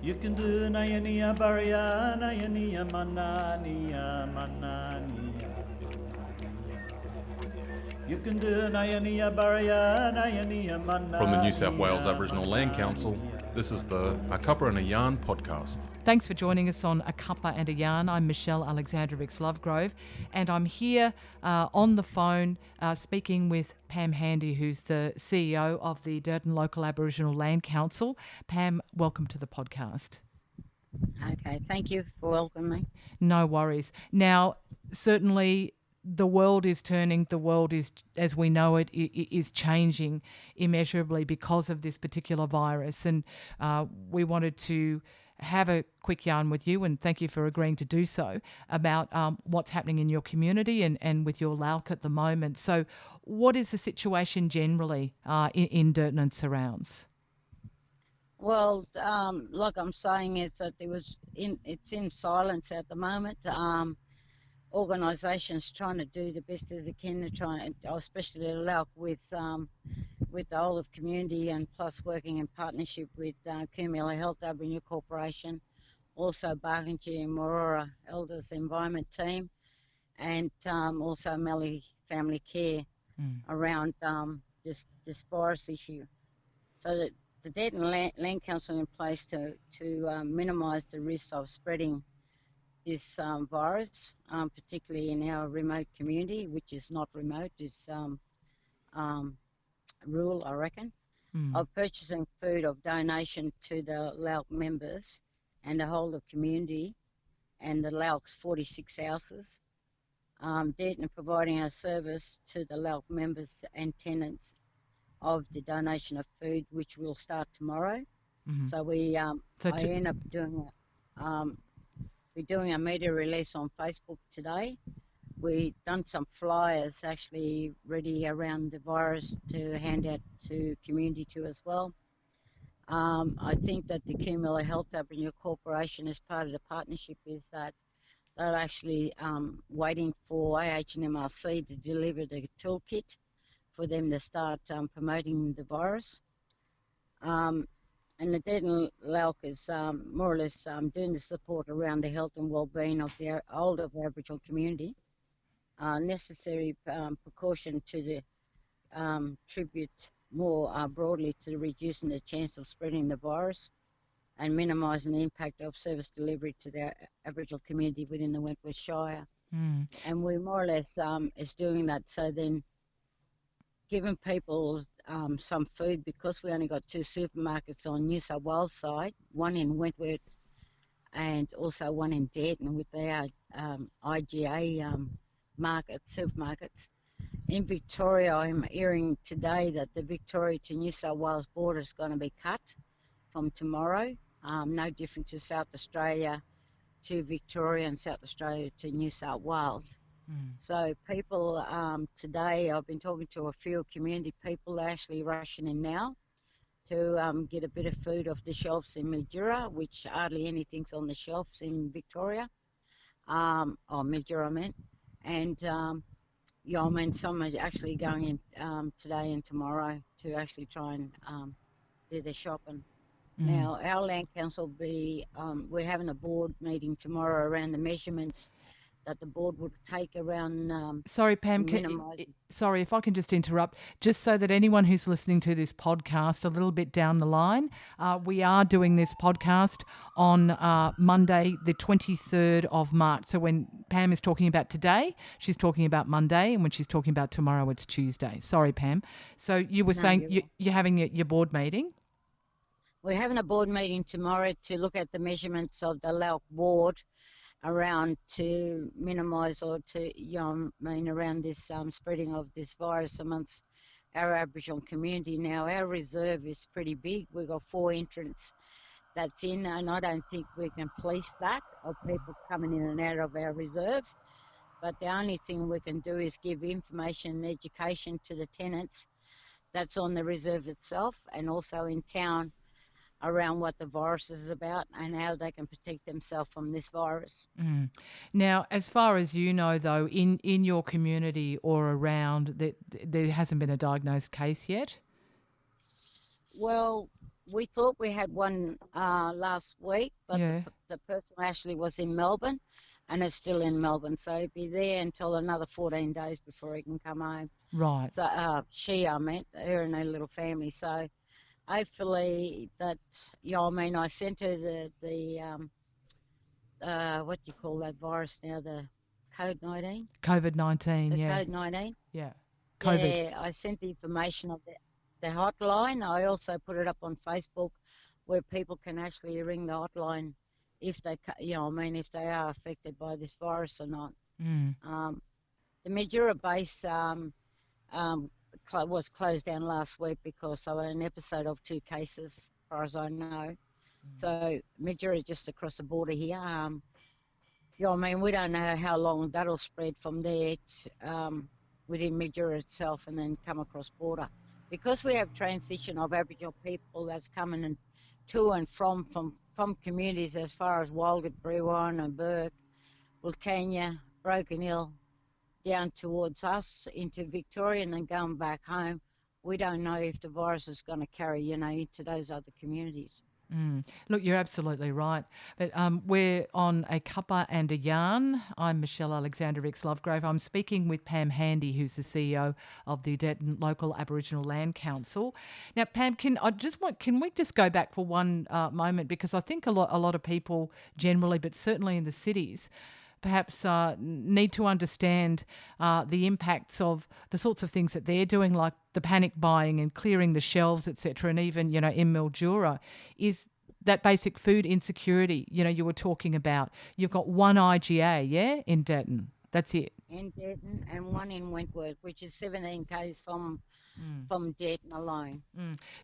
You can do Nayania Baria, Nayania Manania, Manania. You can do Nayania Baria, Nayania Manania. From the New South Wales Aboriginal Land Council, this is the A Cuppa and a Yarn podcast. Thanks for joining us on A Cuppa and a Yarn. I'm Michelle Aleksandrovics-Lovegrove, and I'm here on the phone speaking with Pam Handy, who's the CEO of the Dareton Local Aboriginal Land Council. Pam, welcome to the podcast. Okay, thank you for welcoming me. No worries. Now, certainly the world is turning, the world is, as we know it, is changing immeasurably because of this particular virus. And we wanted to have a quick yarn with you, and thank you for agreeing to do so, about what's happening in your community and with your LALC at the moment. So what is the situation generally in Dareton and surrounds? Well, like I'm saying, is that it's in silence at the moment. Organisations trying to do the best as they can to try, especially the LALC with the whole of community, and plus working in partnership with Cumula Health Aboriginal Corporation, also Barkingy and Morora Elders Environment Team, and also Mallee Family Care around this virus issue. So that the Dareton Land Council in place to minimise the risk of spreading this virus, particularly in our remote community, which is not remote, is rural, I reckon, of purchasing food of donation to the LALC members and the whole of community and the LALC's 46 houses. Dareton providing a service to the LALC members and tenants of the donation of food, which will start tomorrow. So we I end up doing we're doing a media release on Facebook today. We've done some flyers actually ready around the virus to hand out to community too as well. I think that the Cumula Health Aboriginal Corporation, as part of the partnership, is that they're actually waiting for AH&MRC to deliver the toolkit for them to start promoting the virus. And the Dareton LALC is more or less doing the support around the health and well-being of the older Aboriginal community. Necessary precaution to the tribute more broadly to reducing the chance of spreading the virus and minimising the impact of service delivery to the Aboriginal community within the Wentworth Shire. And we more or less is doing that, so then giving people some food, because we only got 2 supermarkets on New South Wales side, one in Wentworth and also one in Dareton with their IGA supermarkets. In Victoria, I'm hearing today that the Victoria to New South Wales border is going to be cut from tomorrow, no different to South Australia to Victoria and South Australia to New South Wales. So people today, I've been talking to a few community people actually rushing in now to get a bit of food off the shelves in Mildura, which hardly anything's on the shelves in Victoria, or Mildura I meant. And I mean, some are actually going in today and tomorrow to actually try and do their shopping. Now, our land council we're having a board meeting tomorrow around the measurements that the board would take around. Sorry, Pam. Sorry, if I can just interrupt, just so that anyone who's listening to this podcast a little bit down the line, we are doing this podcast on Monday, the 23rd of March. So when Pam is talking about today, she's talking about Monday, and when she's talking about tomorrow, it's Tuesday. Sorry, Pam. So you were saying you're having your board meeting? We're having a board meeting tomorrow to look at the measurements of the LALC ward around to minimise or to, around this spreading of this virus amongst our Aboriginal community. Now, our reserve is pretty big. We've got 4 entrants that's in, and I don't think we can police that of people coming in and out of our reserve. But the only thing we can do is give information and education to the tenants that's on the reserve itself and also in town around what the virus is about and how they can protect themselves from this virus. Now, as far as you know, though, in your community or around, there hasn't been a diagnosed case yet? Well, we thought we had one last week, but Yeah. the person actually was in Melbourne, and is still in Melbourne, so he'll be there until another 14 days before he can come home. Right. So I meant her and her little family. So hopefully that, I sent her the what do you call that virus now? The COVID-19. COVID-19, The yeah. COVID-19. Yeah. COVID. Yeah, I sent the information of the hotline. I also put it up on Facebook where people can actually ring the hotline if they, if they are affected by this virus or not. Mm. The Mildura base was closed down last week because of an episode of 2 cases, as far as I know. So Mildura is just across the border here. We don't know how long that'll spread from there within Mildura itself and then come across border. Because we have transition of Aboriginal people that's coming and to and from communities as far as Walgett, Brewarrina and Burke, Wilcannia, Broken Hill, down towards us into Victoria and then going back home. We don't know if the virus is going to carry, into those other communities. Mm. Look, you're absolutely right. But we're on a cuppa and a yarn. I'm Michelle Aleksandrovics-Lovegrove. I'm speaking with Pam Handy, who's the CEO of the Dareton Local Aboriginal Land Council. Now, Pam, can we just go back for one moment, because I think a lot of people generally, but certainly in the cities, perhaps need to understand the impacts of the sorts of things that they're doing, like the panic buying and clearing the shelves, etc., and even, in Mildura, is that basic food insecurity, you were talking about. You've got one IGA, yeah, in Dareton. That's it. In Dareton and one in Wentworth, which is 17 k's from Dareton alone.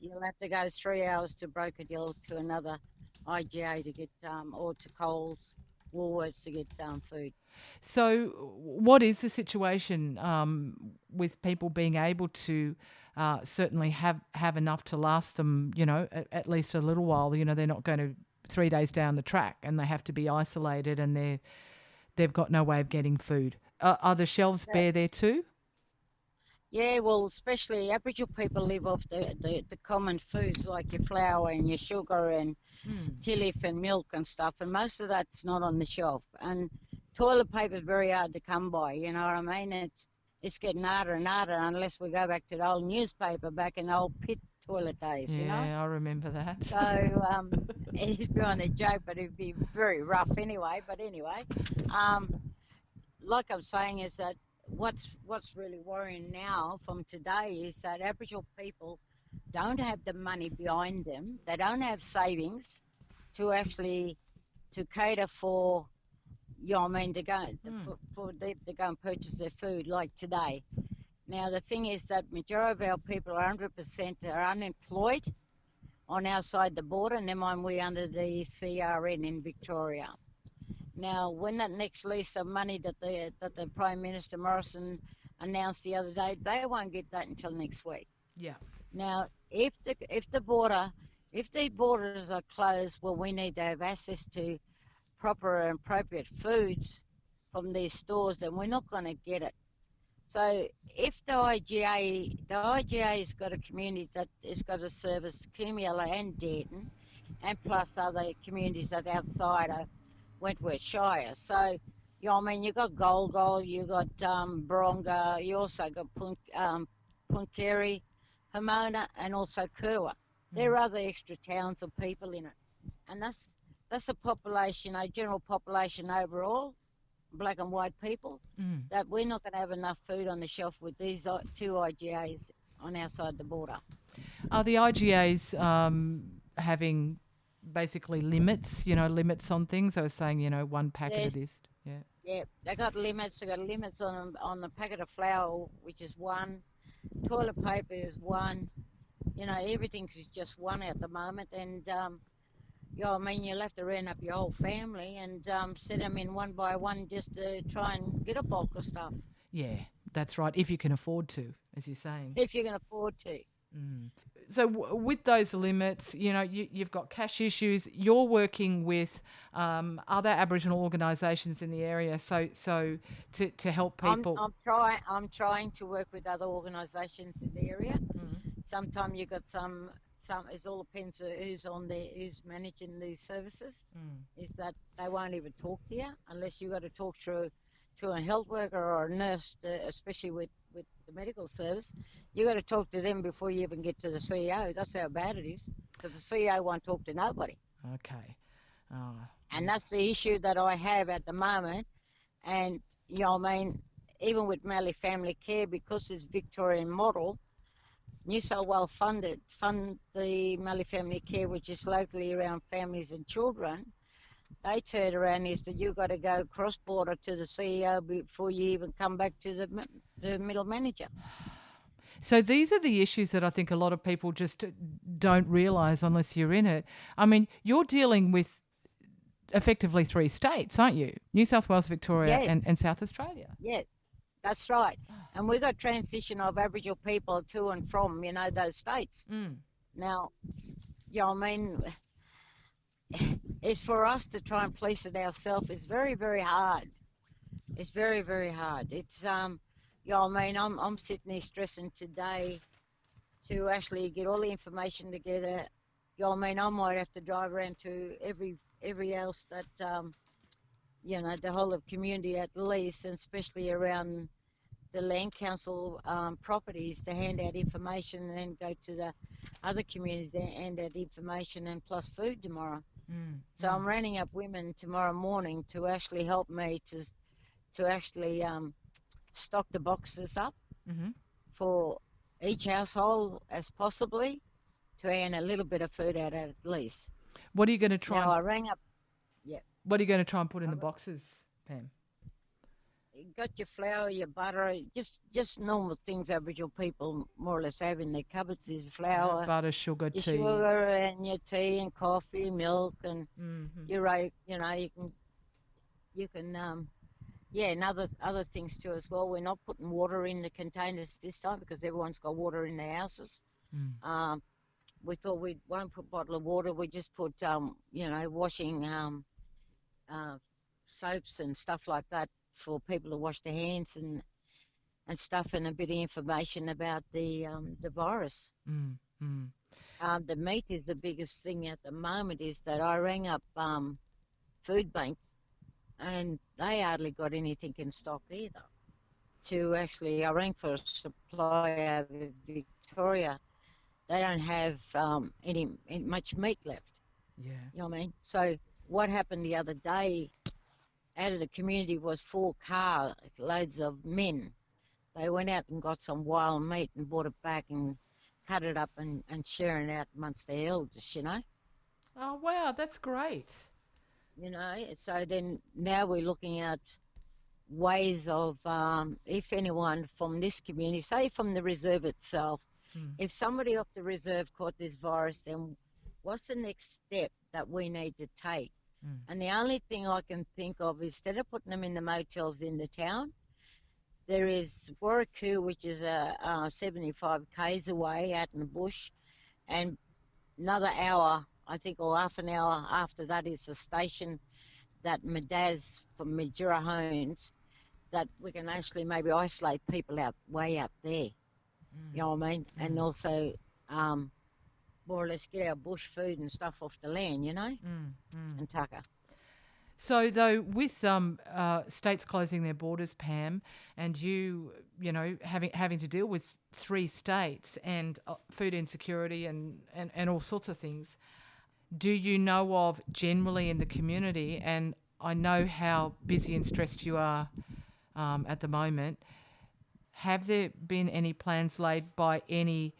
You'll have to go 3 hours to Broken Hill to another IGA to get, or to Coles, Woolworths to get food. So what is the situation with people being able to certainly have enough to last them, at least a little while? They're not going to 3 days down the track and they have to be isolated and they've got no way of getting food. Are the shelves bare there too? Yeah, well, especially Aboriginal people live off the common foods like your flour and your sugar and tea leaf and milk and stuff, and most of that's not on the shelf. And toilet paper is very hard to come by, you know what I mean? It's getting harder and harder unless we go back to the old newspaper back in the old pit toilet days, Yeah, I remember that. So it's beyond a joke, but it'd be very rough anyway. But anyway, like I'm saying is that what's really worrying now from today is that Aboriginal people don't have the money behind them. They don't have savings to actually to cater for, to go to go and purchase their food like today. Now the thing is that majority of our people are 100% are unemployed on our side of the border, never mind we under the CRN in Victoria. Now, when that next lease of money that the Prime Minister Morrison announced the other day, they won't get that until next week. Yeah. Now, if the borders are closed, well, we need to have access to proper and appropriate foods from these stores, then we're not going to get it. So, if the IGA's got a community that has got to service Cumula and Dareton, and plus other communities that are outside of Wentworth Shire. So, you've got Golgol, you've got Baronga, you also got Punkeri, Pomona, and also Kerwa. There are other extra towns of people in it. And that's the population, general population overall, black and white people, that we're not going to have enough food on the shelf with these 2 IGAs on our side of the border. Are the IGAs having basically limits on things? I was saying, one packet of this. Yeah. Yeah, they got limits. They got limits on the packet of flour, which is 1. Toilet paper is 1. Everything is just 1 at the moment. And, you'll have to round up your whole family and set them in one by one just to try and get a bulk of stuff. Yeah, that's right, if you can afford to, as you're saying. If you can afford to. So with those limits, you've got cash issues. You're working with other Aboriginal organisations in the area, so to help people. I'm trying to work with other organisations in the area. Sometimes you've got some it all depends who's on there, who's managing these services. Is that they won't even talk to you unless you got to talk to a health worker or a nurse, especially with the medical service. You got to talk to them before you even get to the CEO. That's how bad it is, because the CEO won't talk to nobody. Okay. And that's the issue that I have at the moment. And even with Mallee Family Care, because it's Victorian model, New South Wales fund the Mallee Family Care, which is locally around families and children. They turn around is that you've got to go cross-border to the CEO before you even come back to the middle manager. So these are the issues that I think a lot of people just don't realise unless you're in it. I mean, you're dealing with effectively 3 states, aren't you? New South Wales, Victoria, Yes. and South Australia. Yeah, that's right. And we got transition of Aboriginal people to and from, those states. Now, it's for us to try and police it ourselves. It's very, very hard. It's very, very hard. It's I'm sitting here stressing today to actually get all the information together. I might have to drive around to every else that the whole of community at least, and especially around the land council properties, to hand out information, and then go to the other communities and hand out information and plus food tomorrow. So I'm rounding up women tomorrow morning to actually help me to actually stock the boxes up for each household as possibly, to hand a little bit of food out at least. What are you going to try? Now, I rang up. Yeah. What are you going to try and put in the boxes, Pam? You got your flour, your butter, just normal things Aboriginal people more or less have in their cupboards. Is flour, butter, sugar, your tea. sugar, and your tea and coffee, milk, and your you can and other things too as well. We're not putting water in the containers this time because everyone's got water in their houses. We thought we won't put bottle of water. We just put washing soaps and stuff like that for people to wash their hands and stuff, and a bit of information about the virus. The meat is the biggest thing at the moment. Is that I rang up Food Bank, and they hardly got anything in stock either. I rang for a supply out of Victoria. They don't have any much meat left. Yeah. You know what I mean? So what happened the other day out of the community was 4 car loads of men. They went out and got some wild meat and brought it back and cut it up and sharing it out amongst their elders, Oh, wow, that's great. So then now we're looking at ways of, if anyone from this community, say from the reserve itself, if somebody off the reserve caught this virus, then what's the next step that we need to take? And the only thing I can think of, instead of putting them in the motels in the town, there is Warraku, which is 75 k's away out in the bush, and another hour, I think, or half an hour after that is the station that Madaz from Majura owns, that we can actually maybe isolate people way out there. You know what I mean? And also more or less get our bush food and stuff off the land, and tucker. So, though, with states closing their borders, Pam, and you having to deal with 3 states and food insecurity and all sorts of things, do you know of generally in the community, and I know how busy and stressed you are at the moment, have there been any plans laid by any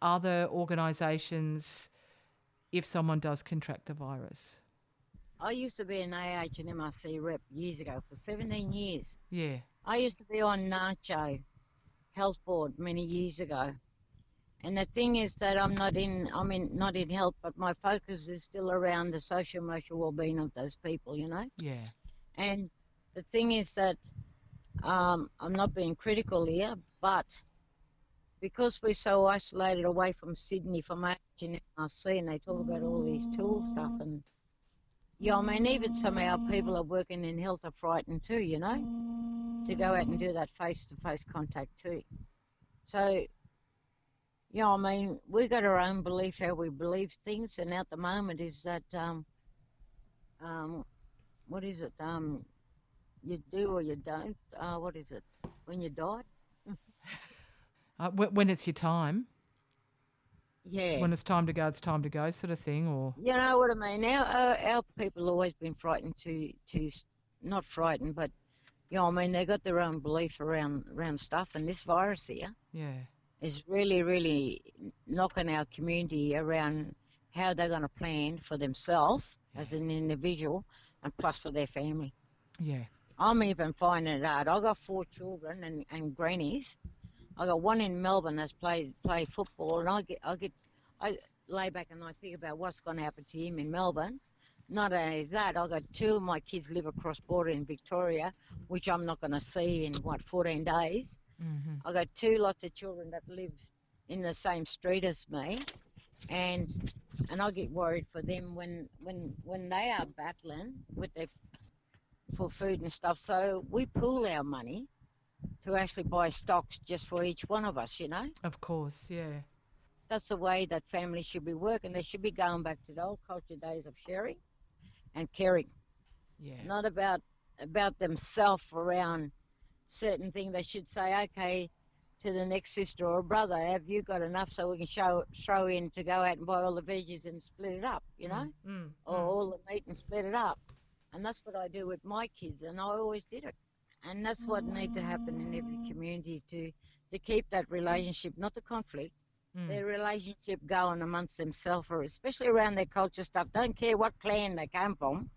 other organisations if someone does contract the virus? I used to be an AH and MRC rep years ago for 17 years. Yeah. I used to be on NACHO Health Board many years ago. And the thing is that I'm not in health, but my focus is still around the social emotional well-being of those people, Yeah. And the thing is that I'm not being critical here, but because we're so isolated away from Sydney, from HNRC, and they talk about all these tool stuff, and even some of our people are working in health are frightened too, to go out and do that face-to-face contact too. So, Yeah, I mean, we got our own belief how we believe things, and at the moment is that what is it? You do or you don't. What is it? When you die? When it's your time, Yeah. when it's time to go, sort of thing, or You know what I mean? Our people always been frightened not frightened, but I mean, they got their own belief around stuff, and this virus here yeah, is really, really knocking our community around how they're going to plan for themselves as an individual and plus for their family. yeah, I'm even finding it hard. I got 4 children and grannies. I got one in Melbourne that's play football, and I lay back and I think about what's going to happen to him in Melbourne. Not only that, I got 2 of my kids live across border in Victoria, which I'm not going to see in 14 days. I got 2 lots of children that live in the same street as me, and I get worried for them when they are battling with for food and stuff. So we pool our money to actually buy stocks just for each one of us. of course, yeah, That's the way that families should be working. They should be going back to the old culture days of sharing and caring, yeah, not about themselves around certain thing. They should say, okay, to the next sister or brother, have you got enough so we can throw in to go out and buy all the veggies and split it up, or all the meat and split it up. And that's what I do with my kids, and I always did it. And that's what needs to happen in every community to keep that relationship, not the conflict, their relationship going amongst themselves, or especially around their culture stuff. Don't care what clan they came from.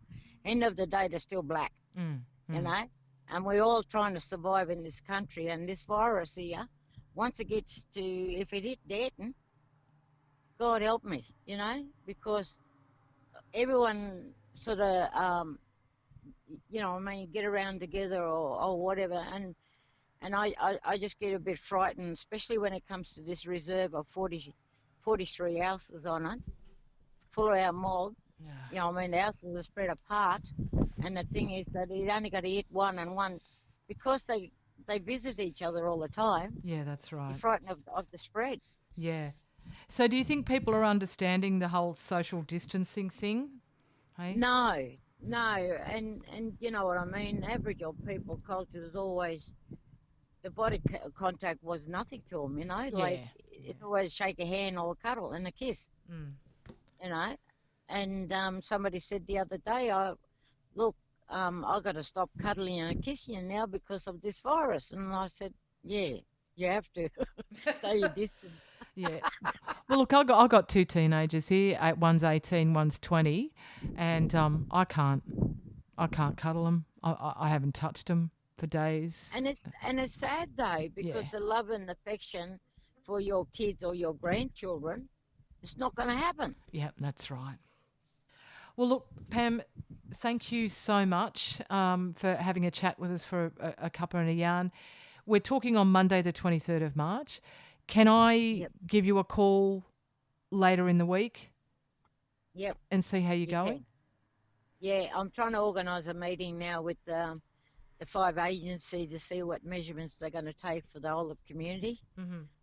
End of the day, they're still black, you know. And we're all trying to survive in this country. And this virus here, once it gets to, if it hit Dareton, God help me, because everyone sort of, I mean, get around together or whatever. And I just get a bit frightened, especially when it comes to this reserve of 43 houses on it, full of our mob. I mean, the houses are spread apart. And the thing is that it only got to hit one and one, because they visit each other all the time. yeah, that's right. You're frightened of the spread. Yeah. So do you think people are understanding the whole social distancing thing? Hey? No. And you know what I mean? Aboriginal people culture is always, the body contact was nothing to them, like it's always shake a hand or a cuddle and a kiss, and somebody said the other day, look, I got to stop cuddling and kissing you now because of this virus. And I said, yeah, you have to stay your distance. Yeah. Well, look, I got 2 teenagers here. One's 18, one's 20, and I can't cuddle them. I haven't touched them for days. And it's sad though, because the love and affection for your kids or your grandchildren, it's not going to happen. Yeah, that's right. Well, look, Pam, thank you so much for having a chat with us for a cuppa and a yarn. We're talking on Monday, the 23rd of March. Can I give you a call later in the week? Yep. And see how you're going? Can. Yeah, I'm trying to organise a meeting now with the 5 agencies to see what measurements they're going to take for the whole of community.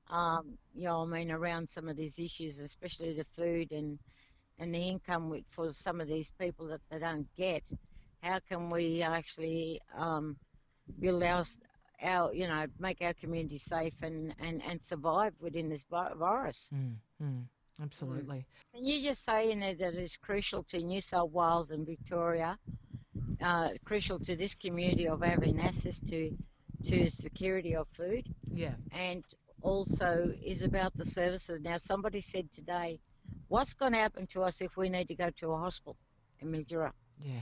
I mean, around some of these issues, especially the food and the income for some of these people that they don't get. How can we actually build our make our community safe and survive within this virus? Absolutely. Can you just say in there that it's crucial to New South Wales and Victoria, crucial to this community of having access to security of food? Yeah. And also is about the services. Now, somebody said today, what's going to happen to us if we need to go to a hospital in Mildura? Yeah.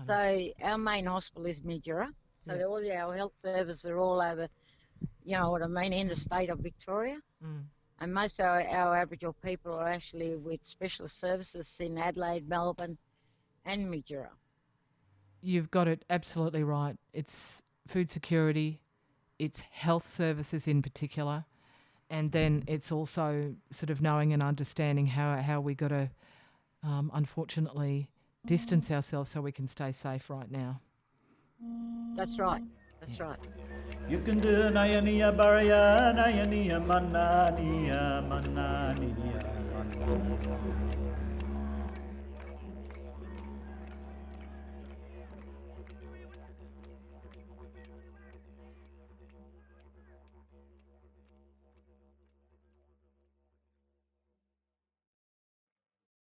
So our main hospital is Mildura. So all our health services are all over, you know what I mean, in the state of Victoria. And most of our Aboriginal people are actually with specialist services in Adelaide, Melbourne and Mildura. You've got it absolutely right. It's food security, it's health services in particular, and then it's also sort of knowing and understanding how we got to, unfortunately, distance ourselves so we can stay safe right now. That's right. That's right. You can do Nayania Baraya, Nayania Manania, Manania, Manania.